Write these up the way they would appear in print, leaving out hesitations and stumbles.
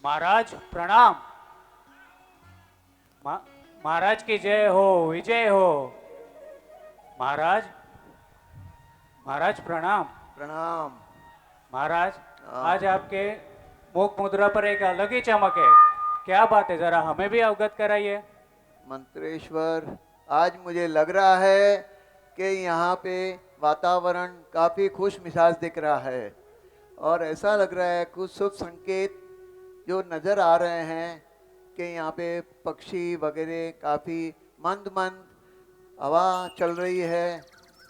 महाराज प्रणाम। मा- महाराज की जय हो, विजय हो। महाराज, महाराज प्रणाम। प्रणाम। महाराज, हाँ। आज आपके मुख मुद्रा पर एक अलग ही चमक है। क्या बात है, जरा हमें भी अवगत कराइए। मंत्रेश्वर, आज मुझे लग रहा है कि यहाँ पे वातावरण काफ़ी खुश मिजाज दिख रहा है और ऐसा लग रहा है कुछ शुभ संकेत जो नज़र आ रहे हैं कि यहाँ पे पक्षी वगैरह काफ़ी मंद मंद हवा चल रही है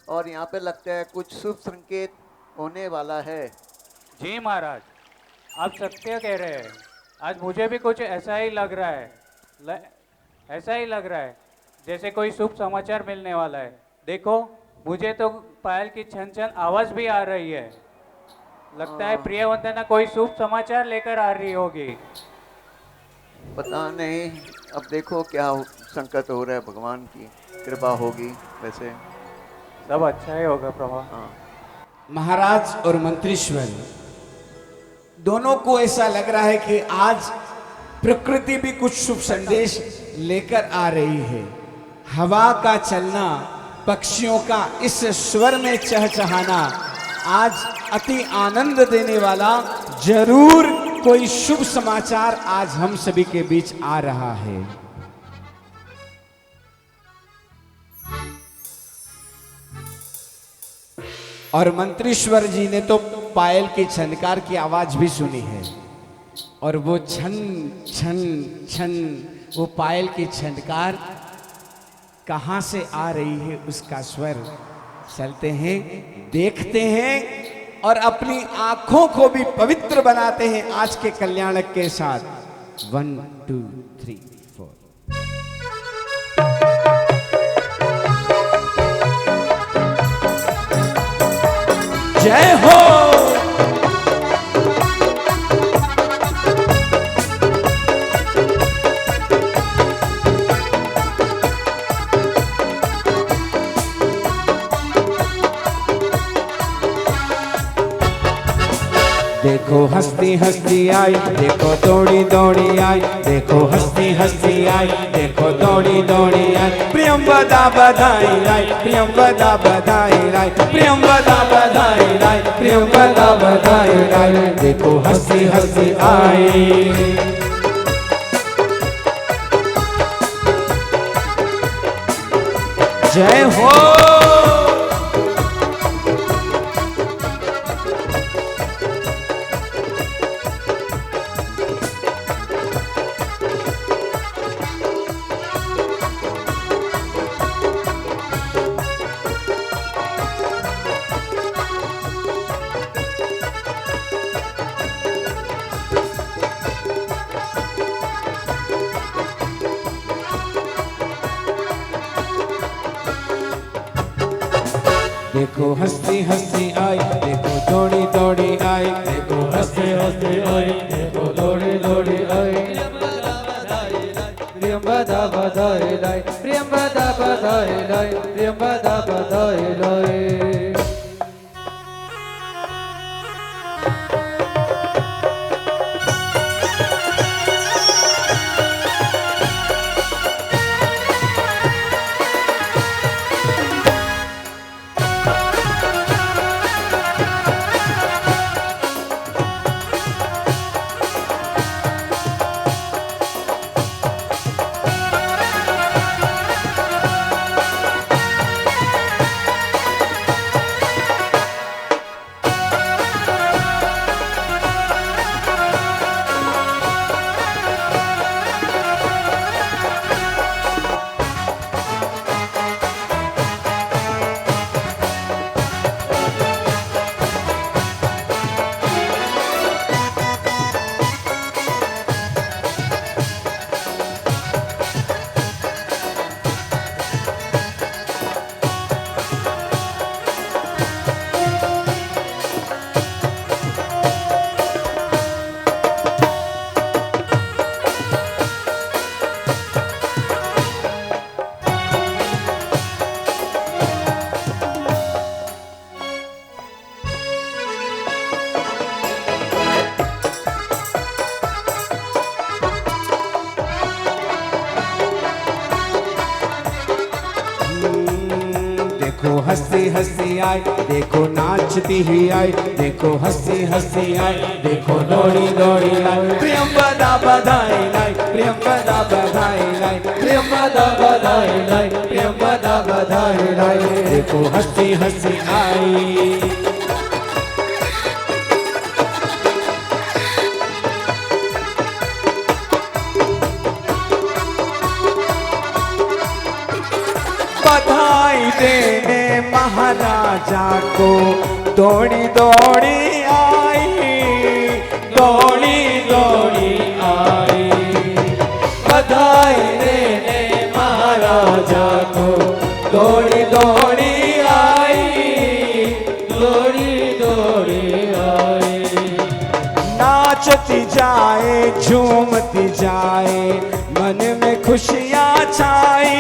और यहाँ पे लगता है कुछ शुभ संकेत होने वाला है। जी महाराज, आप सत्य कह रहे हैं। आज मुझे भी कुछ ऐसा ही लग रहा है। ऐसा ही लग रहा है जैसे कोई शुभ समाचार मिलने वाला है। देखो, मुझे तो पायल की छन छन आवाज भी आ रही है। लगता है प्रिय वंदना कोई शुभ समाचार लेकर आ रही होगी। पता नहीं, अब देखो क्या संकट हो रहा है, भगवान की कृपा होगी वैसे। सब अच्छा ही होगा प्रभा। हाँ। महाराज और मंत्रीश्वर दोनों को ऐसा लग रहा है कि आज प्रकृति भी कुछ शुभ संदेश लेकर आ रही है। हवा का चलना, पक्षियों का इस स्वर में चहचहाना आज अति आनंद देने वाला जरूर कोई शुभ समाचार आज हम सभी के बीच आ रहा है। और मंत्रीश्वर जी ने तो पायल की छनकार की आवाज भी सुनी है और वो छन छन छन, वो पायल की छनकार कहां से आ रही है उसका स्वर। चलते हैं, देखते हैं और अपनी आंखों को भी पवित्र बनाते हैं आज के कल्याणक के साथ। 1 2 3 4। जय हो। देखो हंसती हंसती आई, देखो दौड़ी दौड़ी आई, देखो हंसती हंसती आई, देखो दौड़ी दौड़ी आई। प्रियम बदा बधाई लाई, प्रियम बदा बधाई लाई, प्रियम बदा बधाई लाई, प्रियम बदा बधाई लाई। देखो हंसती हंसती आई। जय हो। देखो हंसती हंसती आई, देखो दौड़ी दौड़ी आई, देखो हंसते हंसते आई, देखो दौड़ी दौड़ी आई। प्रियम बदा बधाई लाई, प्रियम बदा बधाई लाई, प्रियम बदा बधाई लाई। देखो हंसी हंसी आई, देखो नाचती हुई आई, देखो हंसी हंसी आई, देखो दौड़ी दौड़ी आई, प्रियंवदा बधाई लाई, प्रियंवदा बधाई लाई, प्रियंवदा बधाई लाई, प्रियंवदा बधाई लाई, देखो हंसी हंसी आई। बधाई देने महाराजा को दौड़ी दौड़ी आई, दौड़ी दौड़ी आई, बधाई देने महाराजा को दौड़ी दौड़ी आई, दौड़ी दौड़ी आई। नाचती जाए झूमती जाए, मन में खुशियाँ छाई,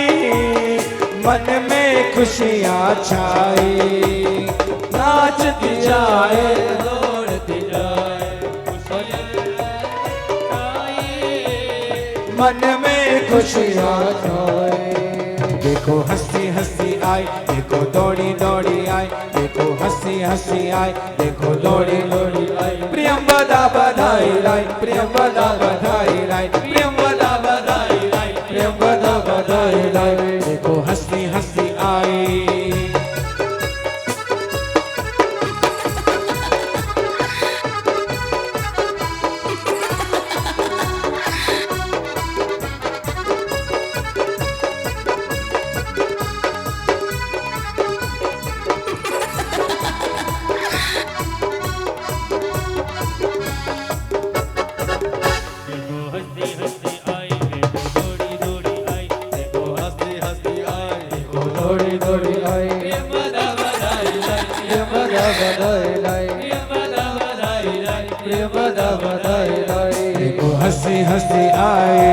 मन में खुशियाँ छाई, नाचती जाए दौड़ती जाए, मन में खुशियाँ छाई। देखो हंसी हंसी आई, देखो दौड़ी दौड़ी आई, देखो हंसी हंसी आई, देखो दौड़ी दौड़ी आई, प्रियंवदा बधाई लाई, प्रियंवदा बधाई लाई, प्रियंवदा बधाई लाई, प्रियंवदा बधाई लाई, देखो हंसी हंसी आई। दौड़ी दौड़ी आई, प्रियंवदा बधाई लाई, प्रियंवदा बधाई लाई, प्रियंवदा बधाई लाई, प्रियंवदा बधाई लाई, देखो हंसी हंसी आई।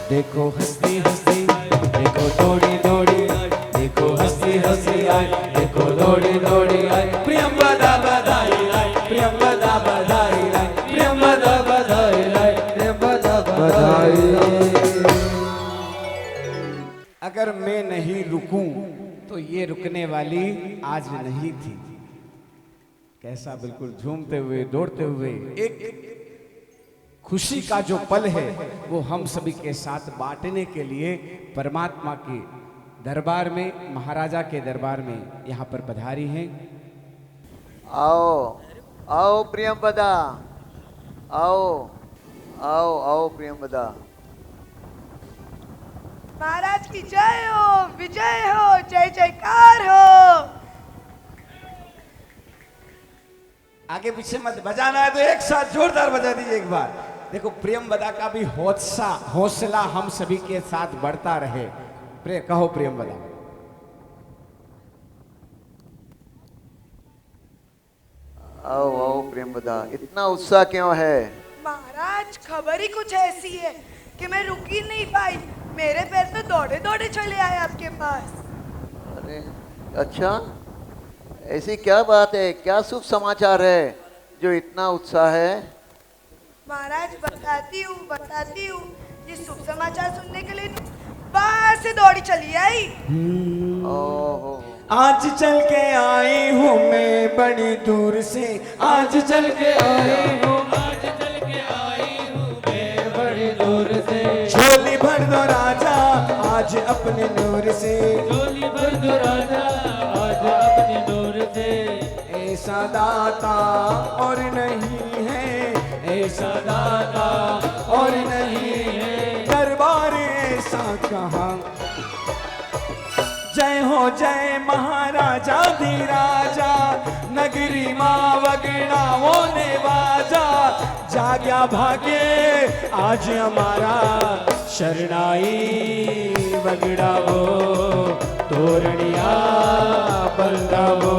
देखो हंसी हंसी, देखो दौड़ी दौड़ी आई, देखो हंसी हंसी आई, देखो दौड़ी दौड़ी आई, प्रियंवदा बधाई लाई, प्रियंवदा बधाई लाई, प्रियंवदा बधाई लाई, प्रियंवदा बधाई लाई। अगर मैं नहीं रुकूं तो ये रुकने वाली आज नहीं थी। कैसा बिल्कुल झूमते हुए दौड़ते हुए एक खुशी का जो पल है वो हम सभी के साथ बांटने के लिए परमात्मा के दरबार में, महाराजा के दरबार में यहाँ पर पधारी हैं। आओ आओ प्रियंवदा, आओ आओ आओ प्रियंवदा। महाराज की जय हो, विजय हो, जय जयकार हो। आगे पीछे मत बजाना है तो एक साथ जोरदार बजा दीजिए एक बार। देखो प्रियंवदा का भी हौसला हम सभी के साथ बढ़ता रहे। कहो प्रियंवदा। आओ आओ प्रियंवदा, इतना उत्साह क्यों है? महाराज खबर ही कुछ ऐसी है कि मैं रुक ही नहीं पाई, मेरे पैर तो दौड़े दौड़े चले आए आपके पास। अरे अच्छा, ऐसी क्या बात है, क्या शुभ समाचार है जो इतना उत्साह है? महाराज बताती हूँ, ये शुभ समाचार सुनने के लिए बाहर से दौड़ी चली आई। ओहो, आज चल के आई हूँ मैं बड़ी दूर से, आज चल के आई हूँ, आज चल के आई हूँ मैं बड़ी दूर से, झोली भर दो राजा आज अपने नूर से, झोली भर दो राजा आज अपने नूर से, ऐसा दाता और नहीं है, ऐसा दाता और नहीं है, दरबार ऐसा कहाँ जय हो जय महाराजा धीराजा, नगरी माँ वगड़ाओ ने बाजा, जाग्या भाग्य आज हमारा, शरणाई वगड़ावो तोरणिया बंधावो,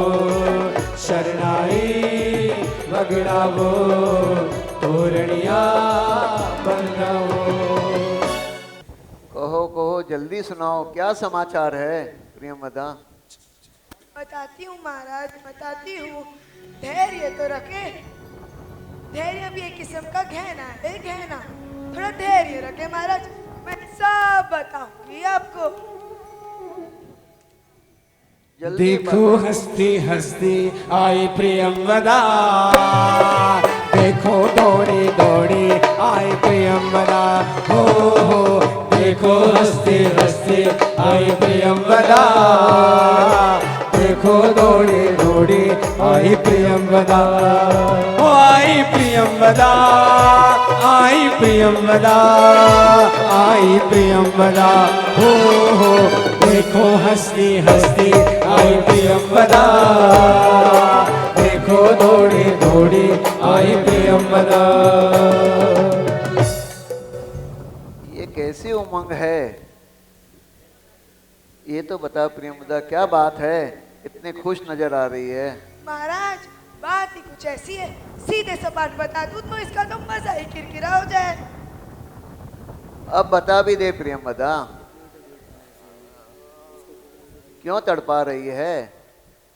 शरणाई वगड़ावो तोरणिया बंधावो। कहो कहो जल्दी सुनाओ, क्या समाचार है प्रियंवदा? बताती हूँ महाराज, बताती हूँ। धैर्य तो रखे, धैर्य भी एक किस्म का गहना है, गहना। थोड़ा धैर्य रखे महाराज, मैं सब बताऊंगी आपको। जल्दी देखो हंसती हंसती आई प्रियंवदा, देखो दौड़ी दौड़ी आई प्रियंवदा, हो देखो हंसती हंसती आई प्रियंवदा, देखो दौड़ी दौड़ी आई प्रियंवदा, ओ आई प्रियंवदा, आई प्रियंवदा, आई प्रियंवदा, हो देखो हंसती हंसती आई प्रियंवदा, देखो दौड़ी दौड़ी आई प्रियंवदा। ये कैसी उमंग है, ये तो बता प्रियंवदा, क्या बात है, इतने खुश नजर आ रही है। महाराज बात ही कुछ ऐसी है, सीधे सपाट बता दूं तो इसका तो मजा ही किरकिरा हो जाए। अब बता भी दे प्रियंवदा, क्यों तड़पा रही है?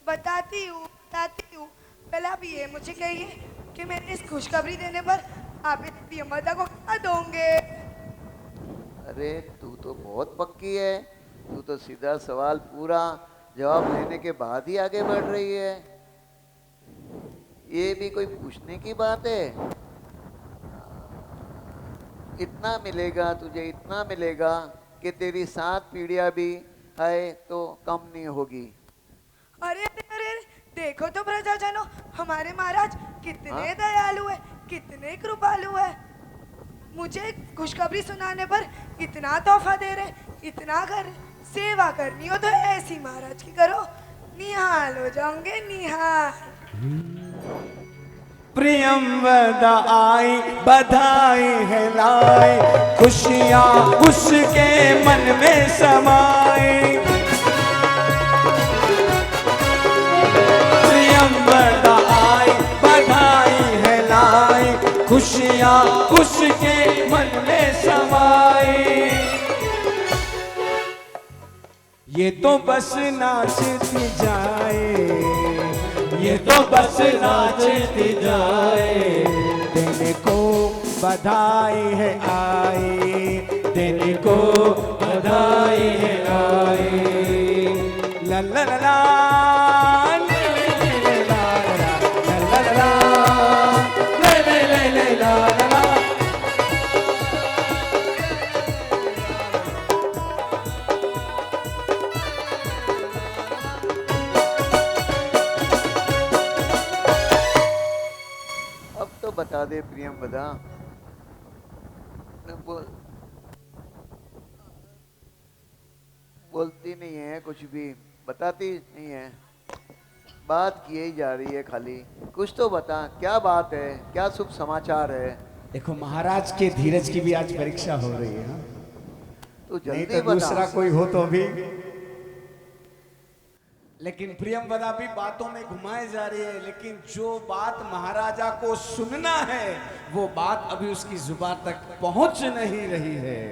बताती हूँ, बताती हूँ। पहले आप ये मुझे कहिए कि मेरी इस खुशखबरी देने पर आप इस प्रियंवदा को क्या दोगे? अरे तू तो बहुत पक्की है, तू तो सीधा सवाल पूरा जवाब लेने के बाद ही आगे बढ़ रही है। ये भी कोई पूछने की बात है? इतना मिलेगा तुझे, इतना मिलेगा कि तेरी 7 पीढ़ियां भी है तो कम नहीं होगी। अरे अरे अरे, देखो तो प्रजाजनों, हमारे महाराज कितने दयालु है, कितने कृपालु है। मुझे खुशखबरी सुनाने पर इतना तोहफा दे रहे, इतना कर रहे। सेवा करनी हो तो ऐसी महाराज की करो, निहाल हो जाओगे, निहाल। प्रियंवदा आई बधाई है लाई, खुशियाँ उसके मन में समाई, प्रियंवदा आई बधाई है लाई, खुशियाँ उसके मन में समाई। ये तो बस नाचती जाए, ये तो बस नाचती जाए, देने को बधाई है आई, देने को बधाई है आई। ला ला ला ला, ले ले ले ला ला, ला ला ला, ले ले ले ले ला ला। बता दे प्रियंवदा, बोलती नहीं है, कुछ भी बताती नहीं है, बात किए ही जा रही है खाली। कुछ तो बता, क्या बात है, क्या शुभ समाचार है? देखो महाराज के धीरज की भी आज परीक्षा हो रही है, हाँ? तो नहीं जल्दी तो दूसरा बता। कोई हो तो भी। लेकिन प्रियंवदा भी बातों में घुमाए जा रही है, लेकिन जो बात महाराजा को सुनना है वो बात अभी उसकी जुबान तक पहुंच नहीं रही है।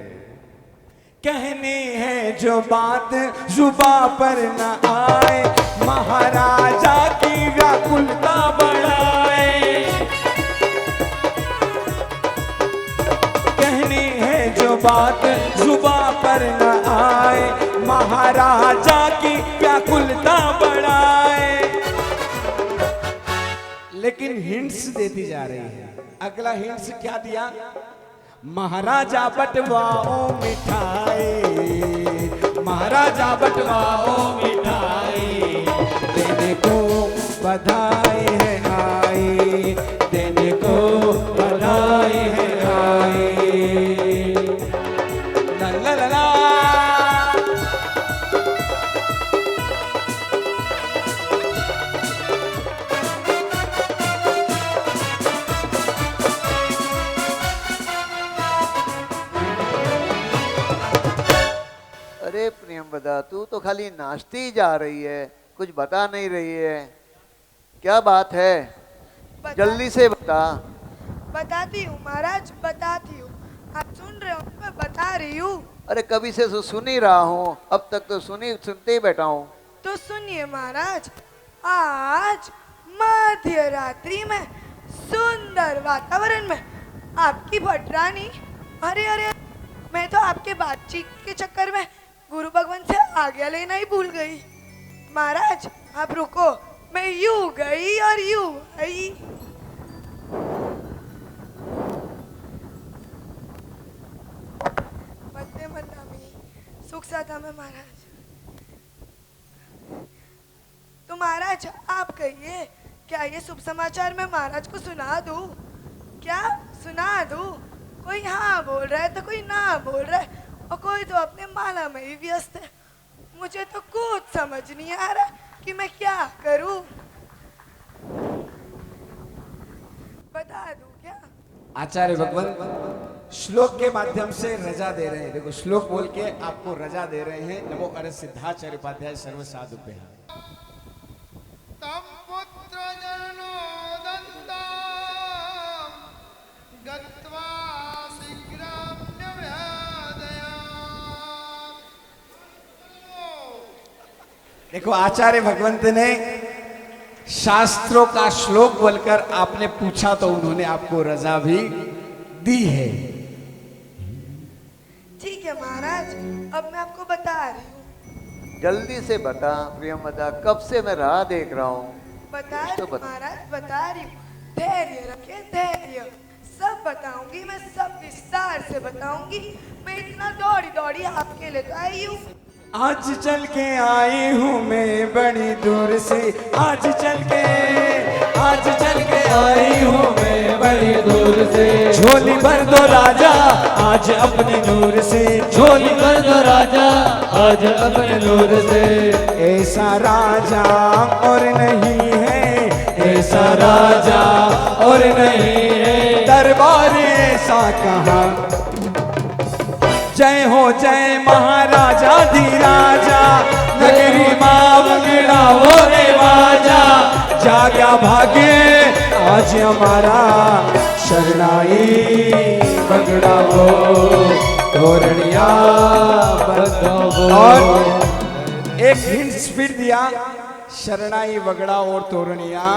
कहनी है जो बात जुबा पर न आए, महाराजा की व्याकुलता बढ़ाए। कहनी है जो बात जुबा पर न आए, महाराजा की व्याकुलता बढ़ाए। लेकिन हिंट्स देती जा रही है। अगला हिंट्स क्या दिया? महाराजा बटवाओ मिठाई, महाराजा बटवाओ मिठाई, देने को बधाई है आई, देने को बधाई है आई। ला ला ला ला। अरे प्रियंवदा, तू तो खाली नाचती ही जा रही है, कुछ बता नहीं रही है। क्या बात है, जल्दी से बता। बताती हूँ महाराज, बताती हूँ। आप सुन रहे हो, मैं बता रही हूँ। अरे कभी से तो सुन ही रहा हूँ, अब तक तो सुनते ही बैठा हूँ। तो सुनिए महाराज, आज मध्य रात्रि में सुंदर वातावरण में आपकी भटरानी, अरे अरे, मैं तो आपके बातचीत के चक्कर में गुरु भगवान से आज्ञा लेना ही भूल गई। महाराज आप रुको, मैं यूं गई और यूं आई। मध्य मंदामी सुख साधा में महाराज। तो महाराज आप कहिए, क्या ये शुभ समाचार मैं महाराज को सुना दूं? क्या सुना दूं? कोई हाँ बोल रहा है तो कोई ना बोल रहा है, और कोई तो अपने माला में ही व्यस्त है। मुझे तो कुछ समझ नहीं आ रहा कि मैं क्या करूं। बता दूं क्या? आचार्य भगवान श्लोक के माध्यम से रजा दे रहे हैं। देखो श्लोक बोल के आपको रजा दे रहे हैं। नमो अर सिद्धाचार्य उपाध्याय सर्व साधु पे। तम पुत्र जनो दंता गत्वा देखो आचार्य भगवंत ने शास्त्रों का श्लोक बोलकर आपने पूछा तो उन्होंने आपको रजा भी दी है। ठीक है महाराज, अब मैं आपको बता रही हूँ। जल्दी से बता प्रियंवदा, कब से मैं राह देख रहा हूँ। बता रही तो हूँ बता। महाराज, बता रही हूँ। धैर्य रखे, धैर्य। सब बताऊंगी, मैं सब विस्तार से बताऊंगी। मैं इतना दौड़ी दौड़ी आपके लिए तो आई हूँ। आज चल के आई हूँ मैं बड़ी दूर से, आज चल के आई हूँ मैं बड़ी दूर से। झोली भर दो राजा आज अपने नूर से, झोली भर दो राजा आज अपने नूर से। ऐसा राजा और नहीं है, ऐसा राजा और नहीं है, दरबार ऐसा कहाँ। जय हो जय महाराजा धीराजा, नगरी माँ बगड़ा वो रे बाजा। जाग्या भागे आज हमारा शरणाई बगड़ा वो तोरणिया बंधो। और एक हिंट्स फिर दिया, शरणाई बगड़ा और तोरणिया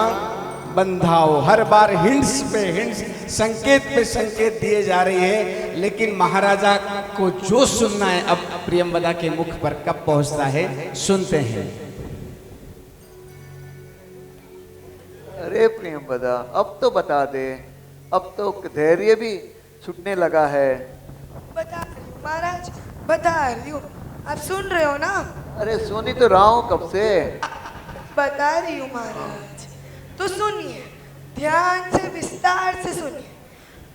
बंधाओ। हर बार हिंट्स पे हिंट्स, संकेत पे संकेत दिए जा रही है, लेकिन महाराजा को जो सुनना है अब प्रियंवदा के मुख पर कब पहुंचता है, सुनते हैं। अरे प्रियंवदा, अब तो बता दे, अब तो धैर्य भी छूटने लगा है। बता रही हूँ महाराज, बता रही हूँ। आप सुन रहे हो ना? अरे सुनी तो रहा हूँ कब से। बता रही हूँ महाराज, तो सुनिए, ध्यान से विस्तार से सुनिए।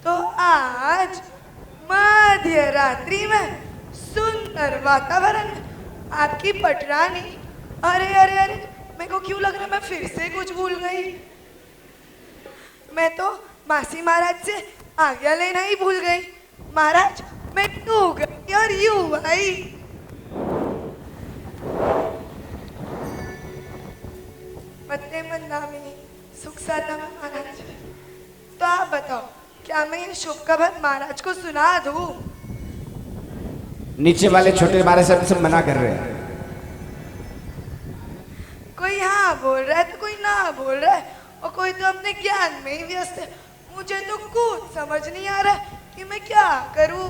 तो आज मध्य रात्रि में सुंदर वातावरण में आपकी पटरानी, अरे अरे अरे, मेरे को क्यों लग रहा है मैं फिर से कुछ भूल गई। मैं तो मासी महाराज से आज्ञा लेना ही भूल गई। महाराज मैं यूं गई और यूं आई। पत्ते मंदामिनी सुख साधा में महाराज। तो आप बताओ, क्या मैं ये शुभ खबर महाराज को सुना दूं? नीचे वाले छोटे बारे सब मना कर रहे हैं। कोई हाँ बोल रहा है तो कोई ना बोल रहा है, और कोई तो अपने ज्ञान में ही व्यस्त है। मुझे तो कुछ समझ नहीं आ रहा कि मैं क्या करूं।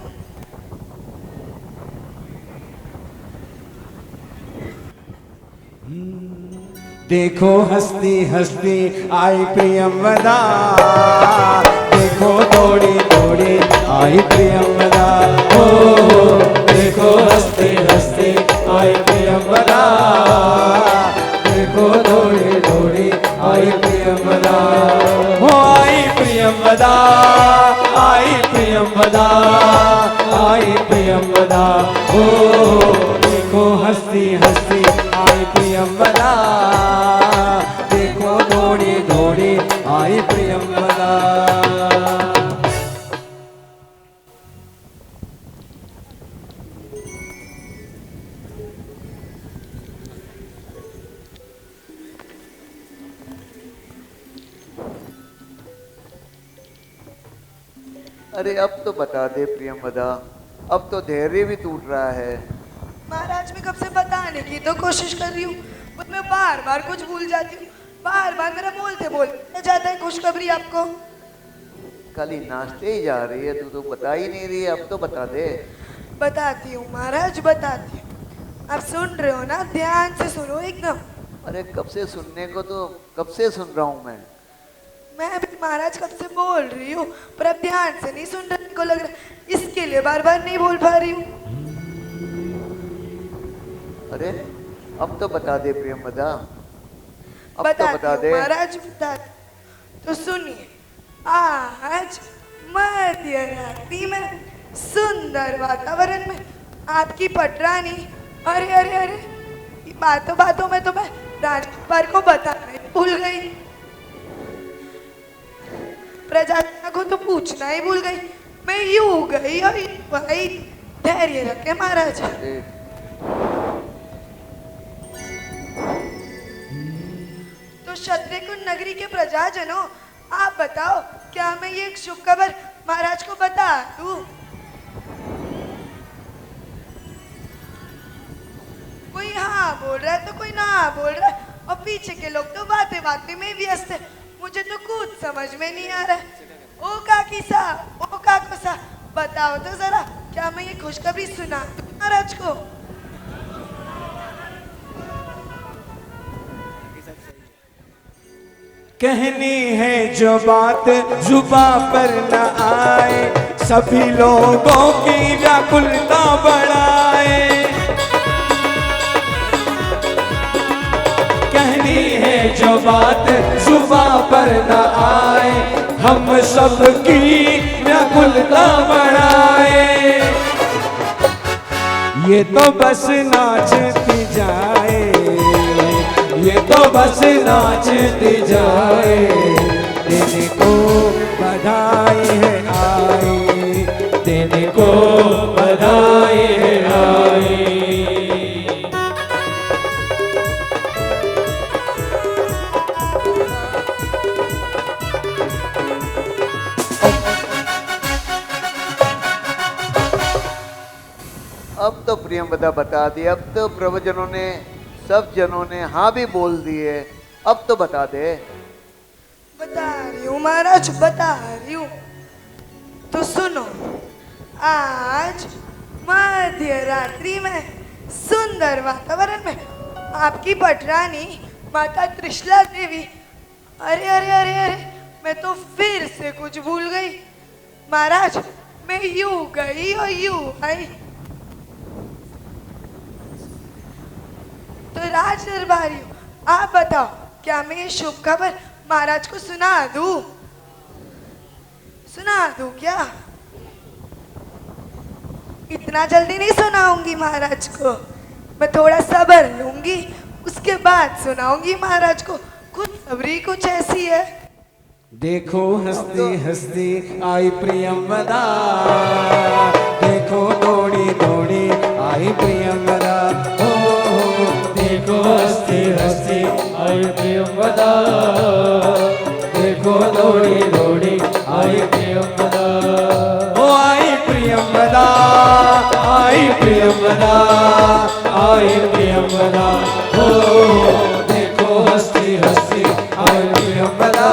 देखो हंसती हंसती आई प्रियंवदा, देखो दौड़ी दौड़ी आई प्रियंवदा। ओ देखो हंसती हंसती आई प्रियंवदा, देखो दौड़ी दौड़ी आई प्रियंवदा। हो आई प्रियंवदा, आई प्रियंवदा, आई प्रियंवदा। ओ देखो हंसती हंसती आई प्रियंवदा, देखो दौड़ी दौड़ी आई प्रियंवदा। अरे अब तो बता दे प्रियंवदा, अब तो धैर्य भी टूट रहा है। महाराज मैं कब से बताने की तो कोशिश कर रही हूँ, पर मैं बार बार कुछ भूल जाती हूँ। बार बार मेरा बोलते बोलते जाता है खुशखबरी आपको। खाली नाचते ही जा रही है, तू तो बता ही नहीं रही है, अब तो बता दे। बताती हूँ महाराज, बताती हूँ। आप सुन रहे हो ना, ध्यान से सुनो एकदम। अरे कब से सुनने को, तो कब से सुन रहा हूँ मैं अभी महाराज कब से बोल रही हूँ, पर अब ध्यान से नहीं सुन रहे को लग रहा है, इसके लिए बार बार नहीं बोल पा रही हूँ। अरे अब तो बता दे प्रियंवदा, अब तो बताती बता हूँ दे। महाराज, बता। तो सुनिए, आज मध्य रात्रि में सुंदर वातावरण में आपकी पटरानी, अरे अरे अरे, बातों बातों में तो मैं राजकुमार को बताना ही भूल गई, प्रजा को तो पूछना ही भूल गई। मैं यूं गई और भाई धैर्य रखे महाराज। अरे, तो शत्रुकुंड नगरी के प्रजाजनों, आप बताओ क्या मैं ये एक शुभ खबर महाराज को बता दूं? कोई हाँ बोल रहा है तो कोई ना बोल रहा है, और पीछे के लोग तो बातें बातें में व्यस्त है। मुझे तो कुछ समझ में नहीं आ रहा है। ओ काकी सा, ओ काको सा, बताओ तो जरा, क्या मैं ये खुशखबरी सुना दूं महाराज को? कहनी है जो बात जुबा पर न आए, सभी लोगों की व्याकुलता बढ़ाए। कहनी है जो बात जुबा पर न आए, हम सबकी व्याकुलता बढ़ाए। ये तो बस नाचती जाए, ये तो बस नाचती जाए, देने को बधाई है आई, देने को बधाई है आई। अब तो प्रियंवदा बता दी, अब तो प्रवचनों ने, सब जनों ने हाँ भी बोल दिए, अब तो बता दे। बता रही हूँ महाराज, बता रही हूँ। तो सुनो, आज मध्य रात्रि में सुंदर वातावरण में आपकी पटरानी माता त्रिशला देवी, अरे अरे अरे अरे, मैं तो फिर से कुछ भूल गई महाराज। मैं यूं गई और यूं आई। तो राज दरबारी हूँ, आप बताओ क्या मैं ये शुभ खबर महाराज को सुना दूं? सुना दूं क्या? इतना जल्दी नहीं सुनाऊंगी महाराज को, मैं थोड़ा सब्र लूंगी, उसके बाद सुनाऊंगी महाराज को। खुद सबरी कुछ ऐसी है। देखो हंसती हंसती आई प्रियंवदा, देखो दौड़ी दौड़ी आई प्रियंवदा, देखो हंसती हंसती आई प्रियंवदा, देखो दौड़ी दौड़ी आई प्रियंवदा। ओ आई प्रियंवदा, आई प्रियंवदा, आई प्रियंवदा, ओ देखो हंसती हंसती आई प्रियंवदा,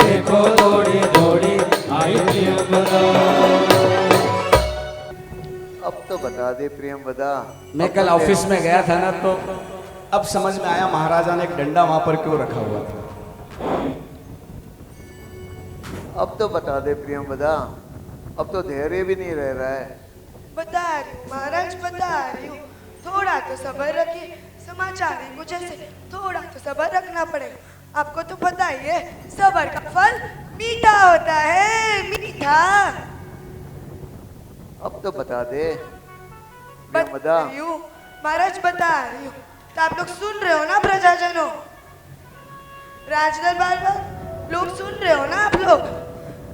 देखो दौड़ी दौड़ी आई प्रियंवदा। अब तो बता दे प्रियंवदा। मैं कल ऑफिस में गया था ना, तो अब समझ में आया महाराजा ने एक डंडा वहां पर क्यों रखा हुआ था। अब तो बता दे प्रियंवदा, अब तो धैर्य भी नहीं रह रहा है। बता रही हूँ महाराज, बता रही हूँ। थोड़ा तो सब्र रखिए, समाचार ही कुछ ऐसे, थोड़ा तो सब्र रखना पड़ेगा। आपको तो पता ही है, सब्र का फल मीठा होता है, मीठा। अब तो बता दे प्रियंवदा। बता रही हूँ महाराज, बता रही हूँ। तो आप लोग सुन रहे हो ना प्रजाजनों, राज दरबार लोग सुन रहे हो ना आप लोग?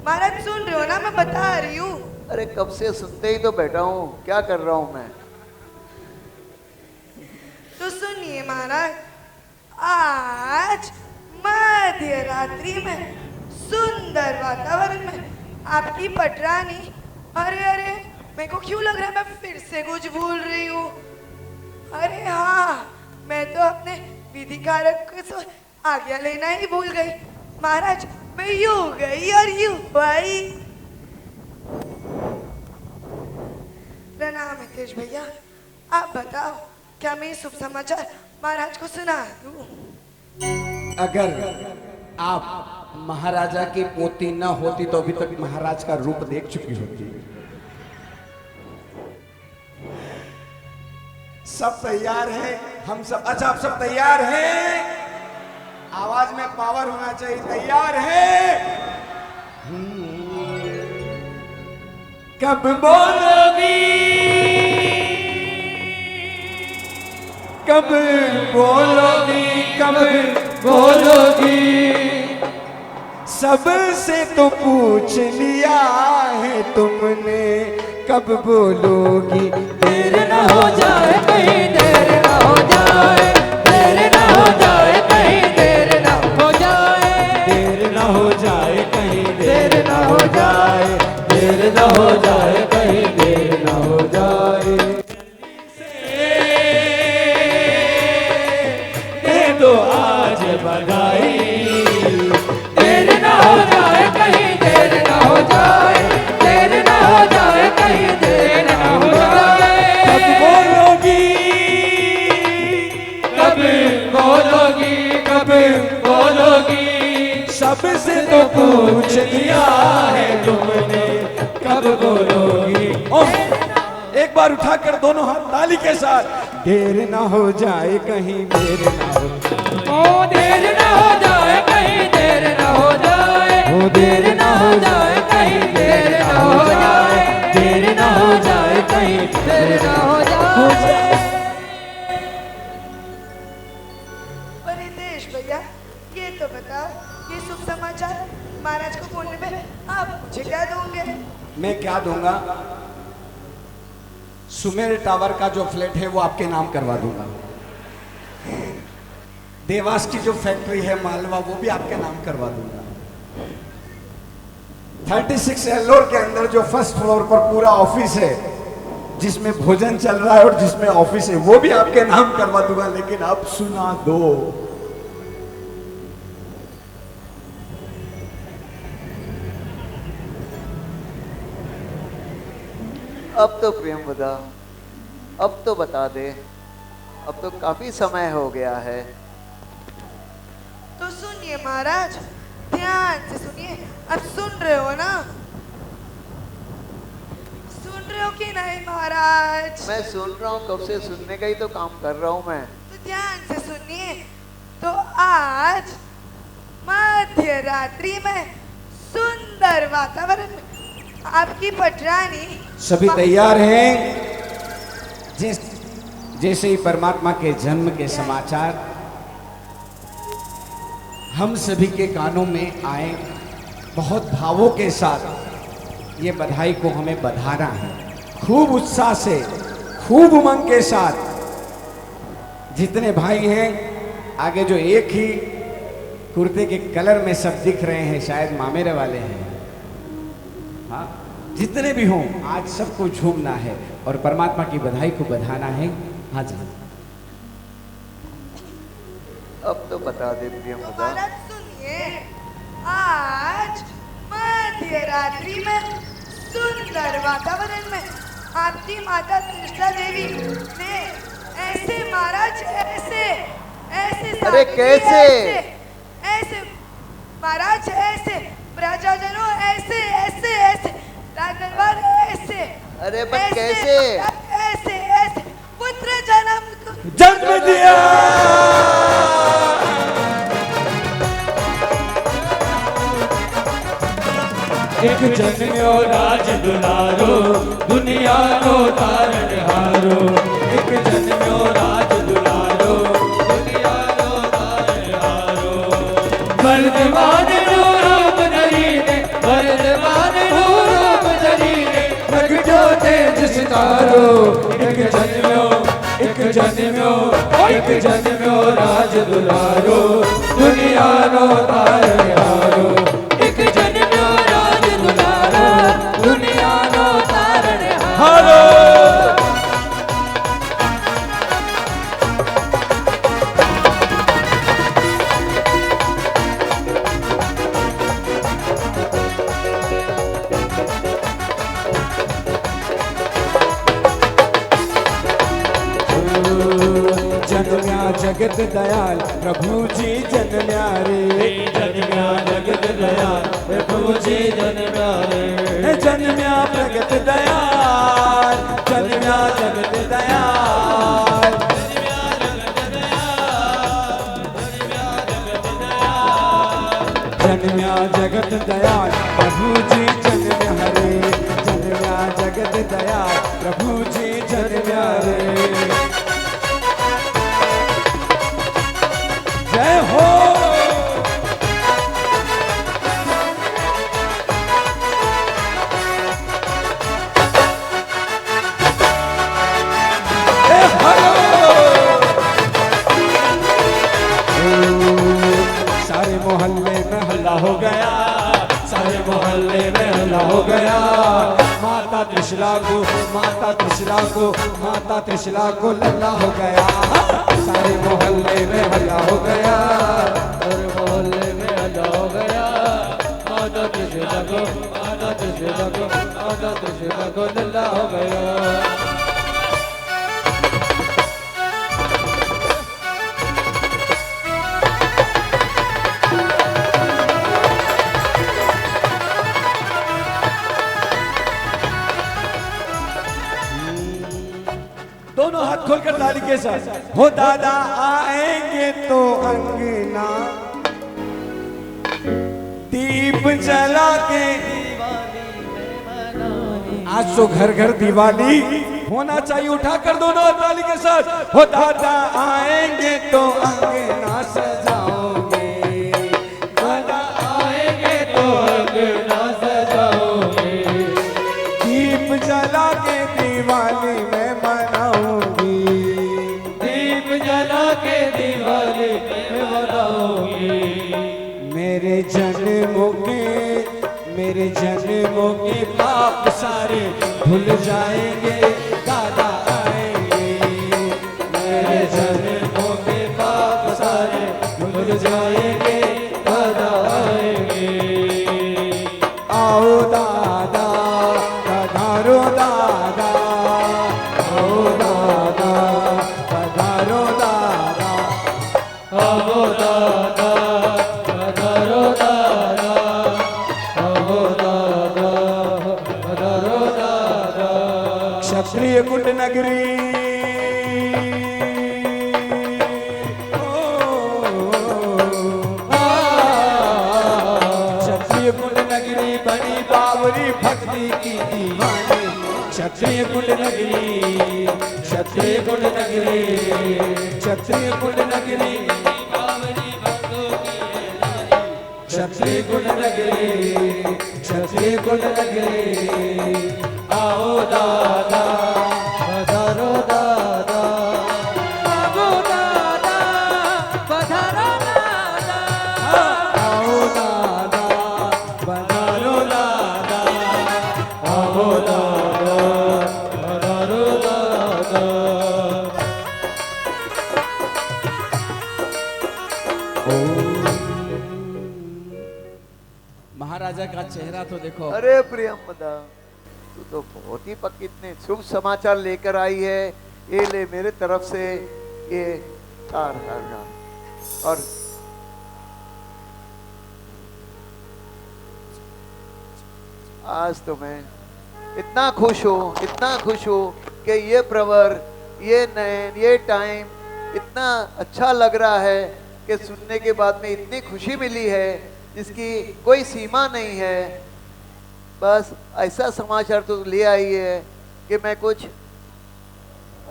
महाराज सुन रहे हो ना, मैं बता रही हूँ। अरे कब से सुनते ही तो बैठा हूँ, क्या कर रहा हूँ मैं? तो सुनिए महाराज, आज मध्य रात्रि में सुंदर वातावरण में आपकी पटरानी। अरे अरे, मेरे को क्यों लग रहा है मैं फिर से कुछ भूल रही हूँ। अरे हाँ, मैं तो अपने विधिकारक को आज्ञा लेना ही भूल गई। महाराज, मैं यूं गई और यूं आई। प्रणाम हितेश भैया, आप बताओ क्या मैं ये शुभ समाचार महाराज को सुना दूं? अगर आप महाराजा की पोती न होती तो अभी तक महाराज का रूप देख चुकी होती। सब तैयार हैं? हम सब, अच्छा आप सब तैयार हैं? आवाज में पावर होना चाहिए। तैयार हैं? कब बोलोगी, कब बोलोगी, कब बोलोगी? सबसे तो पूछ लिया है तुमने, कब बोलोगी? देर न हो जाए कहीं, देर न हो जाए, देर न हो जाए कहीं, देर न हो जाए, देर न हो जाए कहीं, देर न हो जाए, देर न हो जाए कहीं, देर न हो जाए। दे दो आज बधाई, देर न हो जाए कहीं, देर न हो जाए, देर न हो जाए कहीं, देर न हो जाए। कब बोलोगी, कब बोलोगी, कब बोलोगी? सबसे तो पूछ लिया है तुमने, कब बोलोगी? एक बार उठाकर दोनों हाथ ताली के साथ। देर ना हो जाए कहीं, देर ना हो, ओ देर न हो जाए कहीं, देर न हो जाए, ओ देर न हो जाए कहीं, देर न हो जाए, देर ना हो जाए कहीं, देर न हो जाए। पर हितेश भैया, ये तो बताओ, ये शुभ समाचार महाराज को बोलने में आप मुझे क्या दोगे? मैं क्या दूंगा? सुमेर टावर का जो फ्लैट है वो आपके नाम करवा दूंगा। देवास की जो फैक्ट्री है मालवा, वो भी आपके नाम करवा दूंगा। 36 एल्लोर के अंदर जो फर्स्ट फ्लोर पर पूरा ऑफिस है, जिसमें भोजन चल रहा है और जिसमें ऑफिस है, वो भी आपके नाम करवा दूंगा। लेकिन आप सुना दो, अब तो प्रियंवदा, अब तो बता दे, अब तो काफी समय हो गया है। तो सुनिए महाराज, ध्यान से सुनिए। अब सुन रहे हो ना? सुन रहे हो कि नहीं महाराज? मैं सुन रहा हूँ, कब से सुनने का ही तो काम कर रहा हूँ मैं। तो ध्यान से सुनिए। तो आज मध्य रात्रि में सुंदर वातावरण में आपकी पटरानी। सभी तैयार हैं? जैसे ही परमात्मा के जन्म के समाचार हम सभी के कानों में आए, बहुत भावों के साथ ये बधाई को हमें बधाना है। खूब उत्साह से, खूब उमंग के साथ। जितने भाई हैं आगे, जो एक ही कुर्ते के कलर में सब दिख रहे हैं, शायद मामेरे वाले हैं। हाँ, जितने भी हों, आज सबको झूमना है और परमात्मा की बधाई को बधाना है। हाँ जी, अब तो बता दे प्रियंवदा। महाराज सुनिए, आज मध्य रात्रि में सुंदर वातावरण में आपकी माता त्रिशला देवी ने ऐसे महाराज, ऐसे ऐसे अरे सावित्री, कैसे? ऐसे महाराज, ऐसे प्रजाजनों, ऐसे ऐसे ऐसे राजदरबार, ऐसे अरे बट ऐसे, कैसे? ऐसे ऐसे पुत्र जन्म दिया। एक जन्म्यो राज दुलारो, दुनिया नो तारण हारो। एक जन्म्यो राज दुलारो, दुनिया नो तारण हारो। वर्धमान नो रूप धरीने, वर्धमान नो रूप धरीने, प्रगटो तेज सितारो। एक जन्म्यो, एक जन्म्यो, एक जन्म्यो राज दुलारो, दुनिया नो तारण हारो। एक जन्म्यो राज दुलारो, जगत दयाल प्रभु जी जन न्यारे जन्म्या जगत दयाल प्रभु जी जन्म्या जन्म्या प्रगट दयाल जन्म्या जगत दयाल जन्म्या जगत दयाल प्रभु जी जन्म हरे जन्म्या जगत दयाल प्रभु जी जन्म हरे जय हो सारे मोहल्ले में हल्ला हो गया सारे मोहल्ले में हल्ला हो गया माता त्रिशला को लल्ला हो गया सारे मोहल्ले में हल्ला हो गया और मोहल्ले में हल्ला हो गया माता त्रिशला को लल्ला हो गया दोनों हाथ खोलकर ताली के साथ हो दादा आएंगे तो अंगना दीप जला के आज तो घर घर दिवाली होना चाहिए उठाकर दोनों हाथ ताली के साथ हो दादा आएंगे तो अंगना सजाओगे दादा आएंगे तो अंगना सजाओगे दीप जला के दिवाली में दिवाली में मनाओगे मेरे जन्मों के पाप सारे भूल जाएंगे दादा आएंगे मेरे जन्मों के पाप सारे भूल जाएंगे दादा आएंगे आओ दादा पधारो दादा आओ दादा पधारो दादा आओ दादा पधारो दादा आओ दादा पधारो दादा क्षत्रिय कुट नगरी क्षत्रिय कुट नगरी बनी बावरी भक्ति की दीवानी क्षत्रिय कुट नगरी क्षत्रिय कुट नगरी क्षत्रिय कुट नगरी क्षत्रिय कुट नगरी क्षत्रिय कुट नगरी आओ दादा पधारो दादा आओ दादा पधारो दादा आओ दादा पधारो दादा आओ दादा पधारो दादा महाराजा का चेहरा तो देखो अरे प्रियंवदा तू तो बहुत ही इतने शुभ समाचार लेकर आई है। ये ले मेरे तरफ से ये 4,000 और आज तो मैं इतना खुश हूँ कि ये प्रवर ये नयन ये टाइम इतना अच्छा लग रहा है कि सुनने के बाद में इतनी खुशी मिली है जिसकी कोई सीमा नहीं है। बस ऐसा समाचार तो ले आई है कि मैं कुछ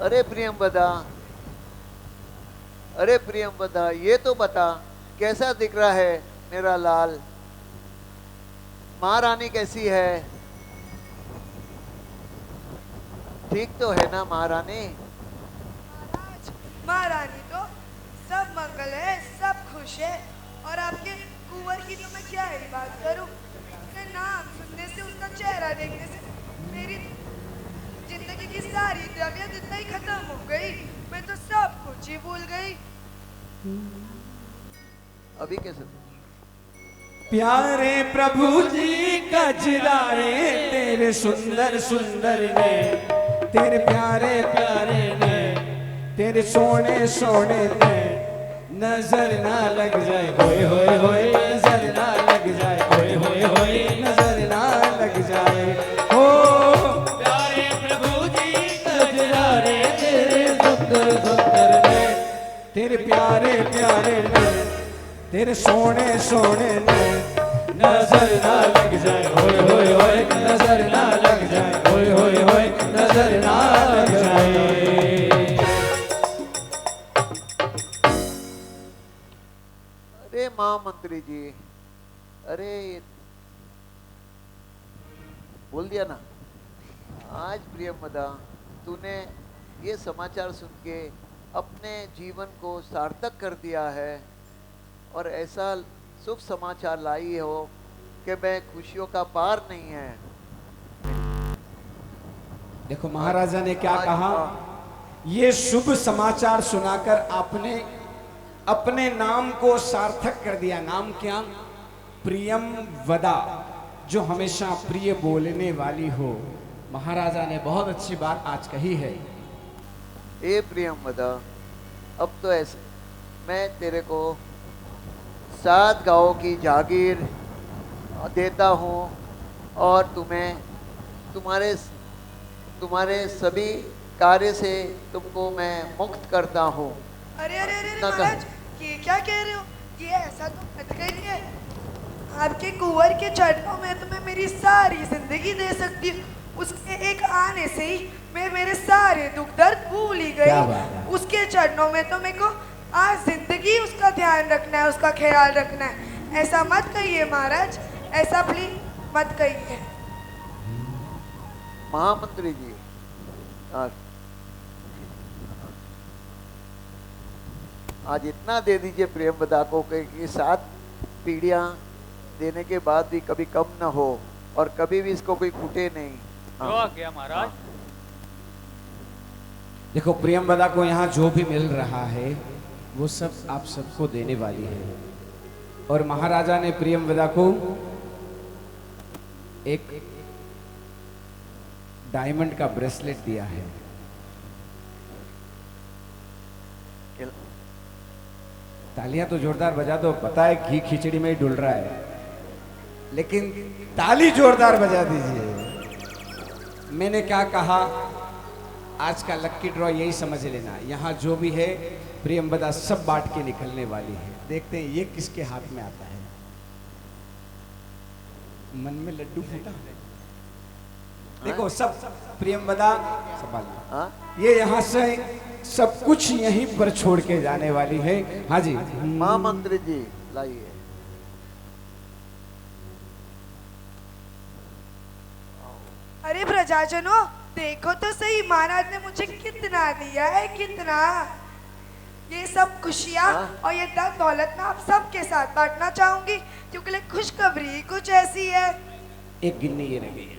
अरे प्रियंवदा ये तो बता कैसा दिख रहा है मेरा लाल। महारानी कैसी है? ठीक तो है ना महारानी? महारानी तो सब मंगल है, सब खुश है। और आपके कुंवर की तो मैं क्या ही बात करूं, उसका नाम सुनने से, उसका चेहरा देखने से मेरी जिंदगी की सारी द्रव्य इतना ही खत्म हो गई। मैं तो सब कुछ ही भूल गई। अभी कैसे? प्यारे प्रभु जी कजराए तेरे सुंदर सुंदर ने, तेरे प्यारे प्यारे ने, तेरे सोने सोने ने नजर ना लग जाए होए होए होए, नजर ना लग जाए होए होए होए, नजर ना लग जाए हो। प्यारे प्रभु जी नजरारे तेरे सुंदर सुंदर ने, तेरे प्यारे प्यारे ने, तेरे सोने सोने ने, नजर ना लग जाए होए होए होए, नजर ना लग जाए होए होए होए, नजर ना लग जाए। अरे महामंत्री जी, अरे बोल दिया ना। आज प्रियमदा, तूने ये समाचार सुन के अपने जीवन को सार्थक कर दिया है और ऐसा शुभ समाचार लाई हो कि मैं खुशियों का पार नहीं है। देखो महाराजा ने क्या आज- कहा, ये शुभ समाचार सुनाकर आपने अपने नाम को सार्थक कर दिया। नाम क्या? प्रियम वदा, जो हमेशा प्रिय बोलने वाली हो। महाराजा ने बहुत अच्छी बात आज कही है। ए प्रियमदा, अब तो ऐसे मैं तेरे को 7 गांवों की जागीर देता हूँ और तुम्हें तुम्हारे सभी कार्य से तुमको मैं मुक्त करता हूँ। अरे अरे अरे ना महाराज, ये क्या कह रहे हो? ये ऐसा तो मत करिए। आपके कुंवर के चरणों में तो मैं मेरी सारी जिंदगी दे सकती हूँ। उसके एक आने से ही मैं मेरे सारे दुख दर्द भूल ही क्या बात गई। है? उसके चरणों में तो मेरे को आज जिंदगी उसका ध्यान रखना है, उसका ख्याल रखना है। ऐसा मत कहिए महाराज, ऐसा प्लीज मत कहिए। महामंत्री जी, आज इतना दे दीजिए प्रियमदा को कि 7 पीढ़ियां देने के बाद भी कभी कम न हो और कभी भी इसको कोई फूटे नहीं। जो आ गया महाराज। देखो प्रियमवदा को यहाँ जो भी मिल रहा है वो सब आप सबको देने वाली है। और महाराजा ने प्रियमवदा को एक डायमंड का ब्रेसलेट दिया है। तालियां तो जोरदार बजा दो, पता है घी खिचड़ी में ही डुल रहा है, लेकिन ताली जोरदार बजा दीजिए। मैंने क्या कहा, आज का लक्की ड्रॉ यही समझ लेना, यहाँ जो भी है प्रियमवदा सब बांट के निकलने वाली है। देखते हैं ये किसके हाथ में आता है। मन में लड्डू फूटा, देखो सब प्रियमवदा संभालना। हाँ? ये यहाँ से सब कुछ यहीं पर छोड़ के जाने वाली है। हाँ जी महामंत्री जी लाइए। अरे प्रजाजनों, देखो तो सही महाराज ने मुझे कितना दिया है, कितना। ये सब खुशियाँ हाँ? और ये धन दौलत मैं आप सबके साथ बांटना चाहूंगी, क्योंकि खुशखबरी ही कुछ ऐसी है। एक गिन्नी ये रह गई।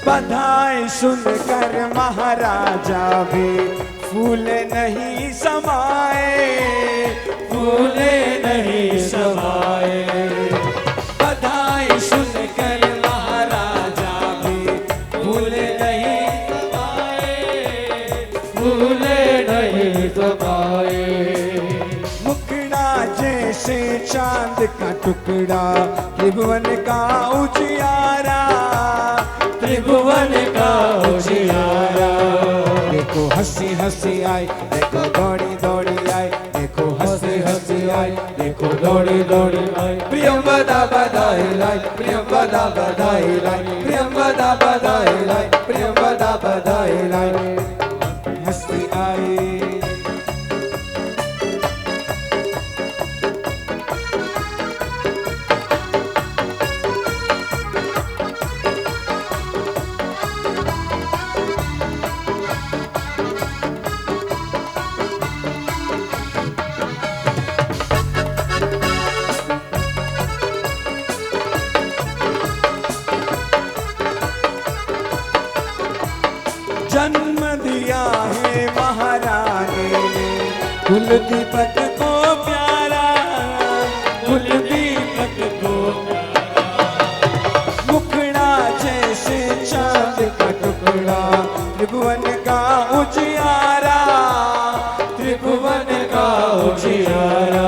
बधाई सुनकर महाराजा भी फूल नहीं समाए, फूले नहीं समाए, बधाई सुनकर महाराजा भी फूल नहीं समाए, फूले नहीं समाए। मुखड़ा जैसे चांद का टुकड़ा, त्रिभुवन का उजियारा, त्रिभुवन का उजियारा। देखो हंसी हंसी आई, देखो दौड़ी दौड़ी आई, देखो हंसी हंसी आई, देखो दौड़ी दौड़ी आई। प्रियमवदा बधाई लाई, प्रियमवदा बधाई लाई, प्रियमवदा बधाई लाई, प्रियमवदा बधाई लाई। हंसी आई। जन्म दिया है कुल दीपक को प्यारा, कुल दीपक को मुखड़ा जैसे चांद का टुकड़ा, त्रिभुवन का उजियारा, त्रिभुवन का उजियारा।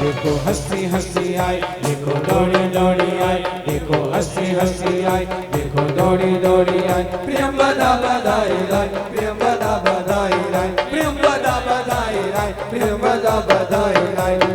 देखो हंसी हंसी आई, देखो दौड़ी दौड़ी आई, देखो हंसी हंसी आई, देखो दौड़ी दौड़ी आई। प्रियम बदा बधाई लाई, प्रियम बदा बधाई लाई, प्रियम बदा बधाई लाई, प्रियम बदा बधाई लाई।